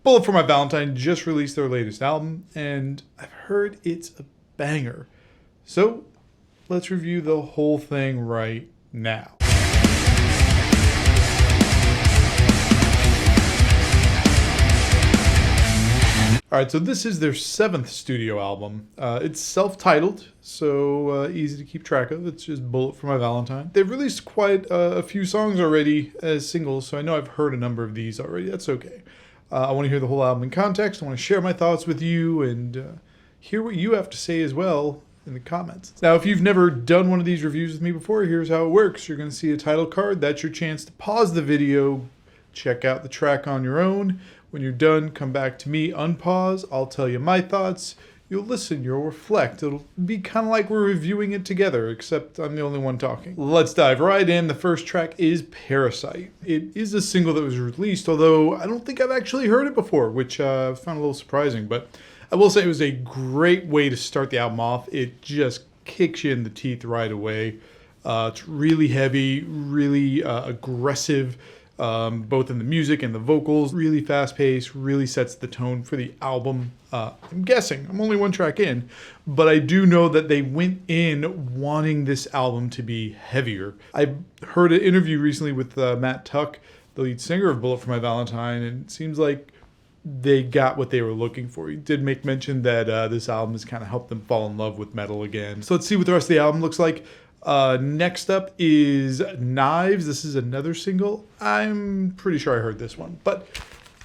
Bullet For My Valentine just released their latest album, and I've heard it's a banger. So let's review the whole thing right now. Alright, so this is their 7th studio album. It's self-titled, so easy to keep track of. It's just Bullet For My Valentine. They've released quite a few songs already as singles, so I know I've heard a number of these already. That's okay. I want to hear the whole album in context. I want to share my thoughts with you and hear what you have to say as well in the comments. Now, if you've never done one of these reviews with me before, here's how it works. You're going to see a title card. That's your chance to pause the video, check out the track on your own. When you're done, come back to me, unpause. I'll tell you my thoughts. You'll listen, you'll reflect. It'll be kind of like we're reviewing it together, except I'm the only one talking. Let's dive right in. The first track is Parasite. It is a single that was released, although I don't think I've actually heard it before, which I found a little surprising. But I will say it was a great way to start the album off. It just kicks you in the teeth right away. It's really heavy, really aggressive. Both in the music and the vocals, really fast-paced, really sets the tone for the album. I'm guessing, I'm only one track in, but I do know that they went in wanting this album to be heavier. I heard an interview recently with Matt Tuck, the lead singer of Bullet For My Valentine, and it seems like they got what they were looking for. He did make mention that this album has kind of helped them fall in love with metal again. So let's see what the rest of the album looks like. Next up is Knives. This is another single. I'm pretty sure I heard this one, but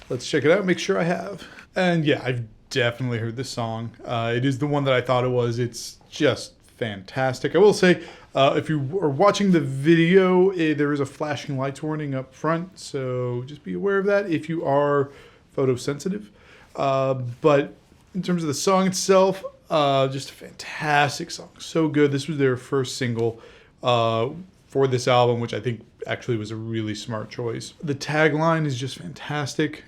let's check it out, make sure I have. And yeah, I've definitely heard this song. It is the one that I thought it was. It's just fantastic. I will say, if you are watching the video, there is a flashing lights warning up front, so just be aware of that if you are photosensitive. But in terms of the song itself, just a fantastic song. So good. This was their first single for this album, which I think actually was a really smart choice. The tagline is just fantastic.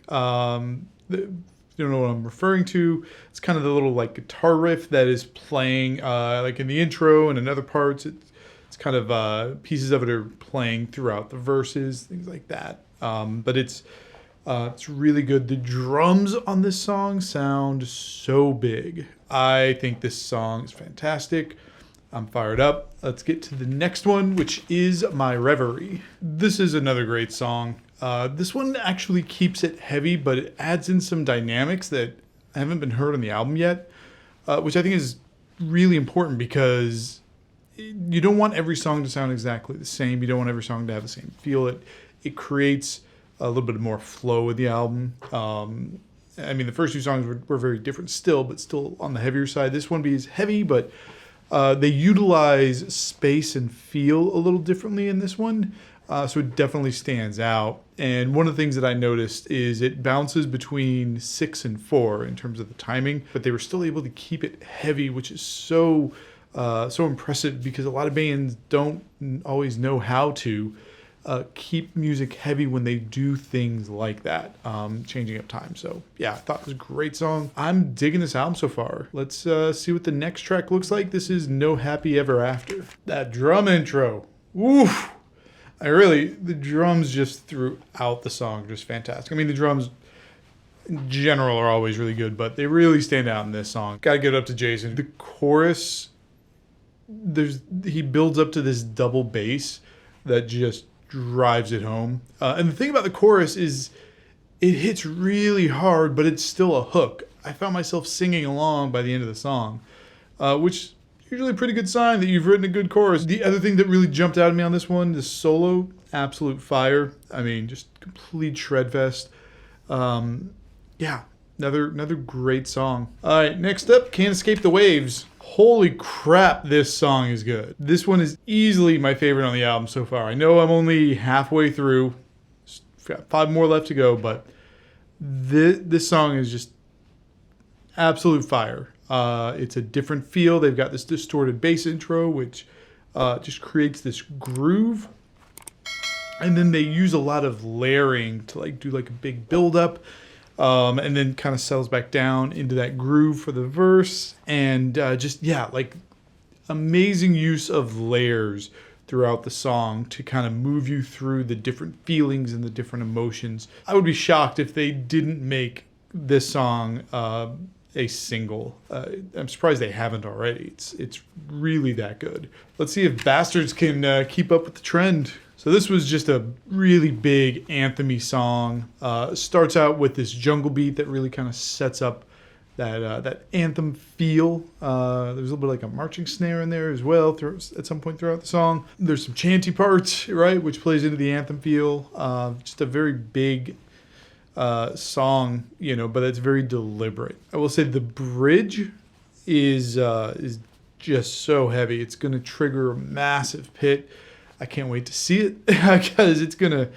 You don't know what I'm referring to. It's kind of the little like guitar riff that is playing like in the intro and in other parts. It's kind of pieces of it are playing throughout the verses, things like that. But it's really good. The drums on this song sound so big. I think this song is fantastic. I'm fired up. Let's get to the next one, which is My Reverie. This is another great song. This one actually keeps it heavy, but it adds in some dynamics that haven't been heard on the album yet, which I think is really important because you don't want every song to sound exactly the same. You don't want every song to have the same feel. It creates a little bit more flow with the album. I mean, the first two songs were very different still, but still on the heavier side. This one is heavy, but they utilize space and feel a little differently in this one. So it definitely stands out. And one of the things that I noticed is it bounces between 6 and 4 in terms of the timing, but they were still able to keep it heavy, which is so impressive because a lot of bands don't always know how to keep music heavy when they do things like that, changing up time. So yeah, I thought it was a great song. I'm digging this album so far. Let's see what the next track looks like. This is No Happy Ever After. That drum intro, oof! The drums just throughout the song are just fantastic. I mean, the drums in general are always really good, but they really stand out in this song. Gotta give it up to Jason. The chorus, he builds up to this double bass that just drives it home. And the thing about the chorus is it hits really hard, but it's still a hook. I found myself singing along by the end of the song, which usually a pretty good sign that you've written a good chorus. The other thing that really jumped out at me on this one, the solo, absolute fire. I mean, just complete shred fest. Yeah, another great song. All right, next up, Can't Escape the Waves. Holy crap, this song is good. This one is easily my favorite on the album so far. I know I'm only halfway through. Got 5 more left to go, but this song is just absolute fire. It's a different feel. They've got this distorted bass intro, which just creates this groove. And then they use a lot of layering to do a big build-up. And then kind of settles back down into that groove for the verse. And amazing use of layers throughout the song to kind of move you through the different feelings and the different emotions. I would be shocked if they didn't make this song a single. I'm surprised they haven't already. It's really that good. Let's see if Bastards can keep up with the trend. So this was just a really big anthem-y song. Starts out with this jungle beat that really kind of sets up that anthem feel. There's a little bit like a marching snare in there as well at some point throughout the song. There's some chanty parts, right, which plays into the anthem feel. Just a very big song, but it's very deliberate. I will say the bridge is just so heavy. It's going to trigger a massive pit. I can't wait to see it because it's gonna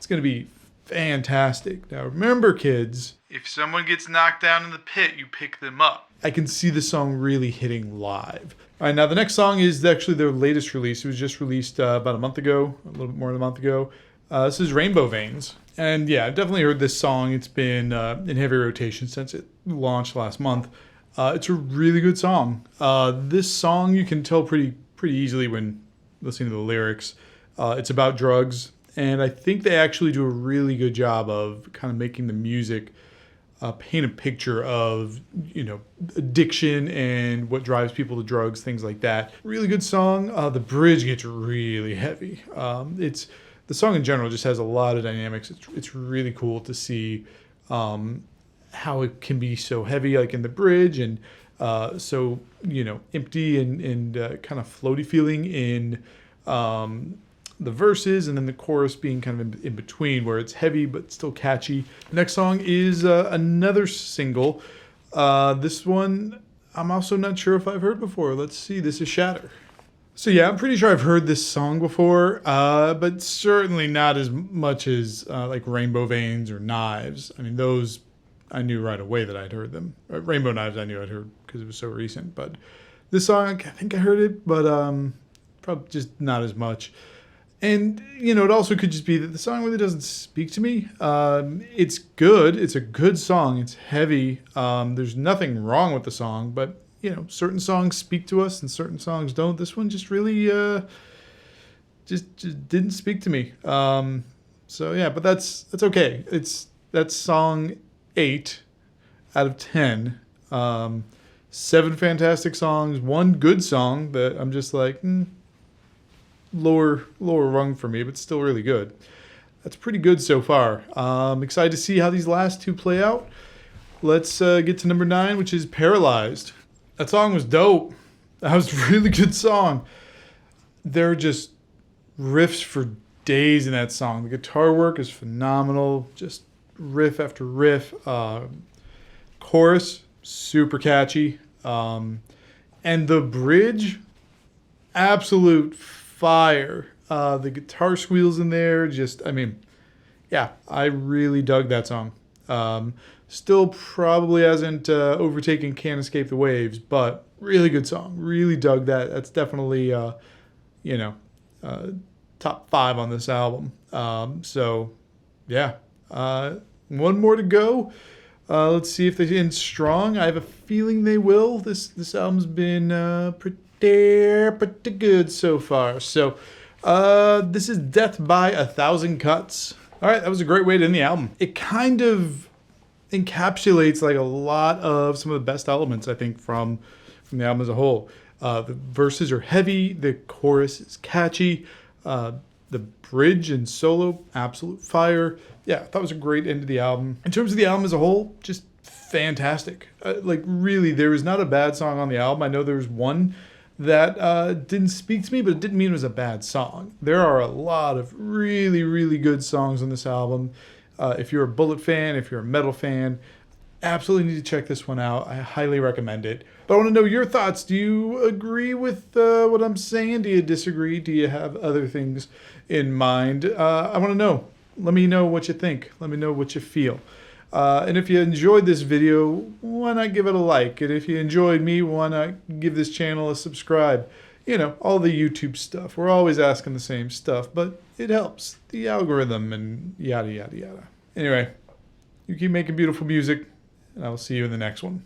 be fantastic. Now remember, kids, if someone gets knocked down in the pit, you pick them up. I can see the song really hitting live. All right, now the next song is actually their latest release. It was just released about a month ago, a little bit more than a month ago. This is Rainbow Veins. And yeah, I've definitely heard this song. It's been in heavy rotation since it launched last month. It's a really good song. This song you can tell pretty easily when listening to the lyrics. It's about drugs, and I think they actually do a really good job of kind of making the music paint a picture of, addiction and what drives people to drugs, things like that. Really good song. The bridge gets really heavy. The song in general just has a lot of dynamics. It's really cool to see how it can be so heavy, like in the bridge, and so empty and kind of floaty feeling in the verses, and then the chorus being kind of in between, where it's heavy but still catchy. The next song is another single. This one I'm also not sure if I've heard before. Let's see. This is Shatter. So yeah, I'm pretty sure I've heard this song before, but certainly not as much as like Rainbow Veins or Knives. I mean, those I knew right away that I'd heard them. Rainbow Knives I knew I'd heard because it was so recent. But this song, I think I heard it, but probably just not as much. And, it also could just be that the song really doesn't speak to me. It's good. It's a good song. It's heavy. There's nothing wrong with the song, but certain songs speak to us and certain songs don't. This one just really just didn't speak to me. So yeah, but that's okay. That's song 8 out of 10. 7 fantastic songs, 1 good song that I'm just like lower rung for me, but still really good. That's pretty good so far. I'm excited to see how these last 2 play out. Let's get to number 9, which is Paralysed. That song was dope. That was a really good song. There are just riffs for days in that song. The guitar work is phenomenal. Just riff after riff. Chorus, super catchy. And the bridge, absolute fire. The guitar squeals in there. I really dug that song. Still probably hasn't overtaken Can't Escape the Waves, but really good song. Really dug that. That's definitely, top 5 on this album. So, yeah. 1 more to go. Let's see if they end strong. I have a feeling they will. This album's been pretty good so far. So, this is Death by 1,000 Cuts. All right, that was a great way to end the album. It kind of encapsulates like a lot of some of the best elements, I think, from the album as a whole. The verses are heavy, the chorus is catchy, the bridge and solo, absolute fire. Yeah, I thought it was a great end to the album. In terms of the album as a whole, just fantastic. Really, there was not a bad song on the album. I know there was one that didn't speak to me, but it didn't mean it was a bad song. There are a lot of really, really good songs on this album. If you're a Bullet fan, if you're a metal fan, absolutely need to check this one out. I highly recommend it. But I want to know your thoughts. Do you agree with what I'm saying? Do you disagree? Do you have other things in mind? I want to know. Let me know what you think. Let me know what you feel. And if you enjoyed this video, why not give it a like? And if you enjoyed me, why not give this channel a subscribe? All the YouTube stuff. We're always asking the same stuff, but it helps. The algorithm and yada, yada, yada. Anyway, you keep making beautiful music, and I will see you in the next one.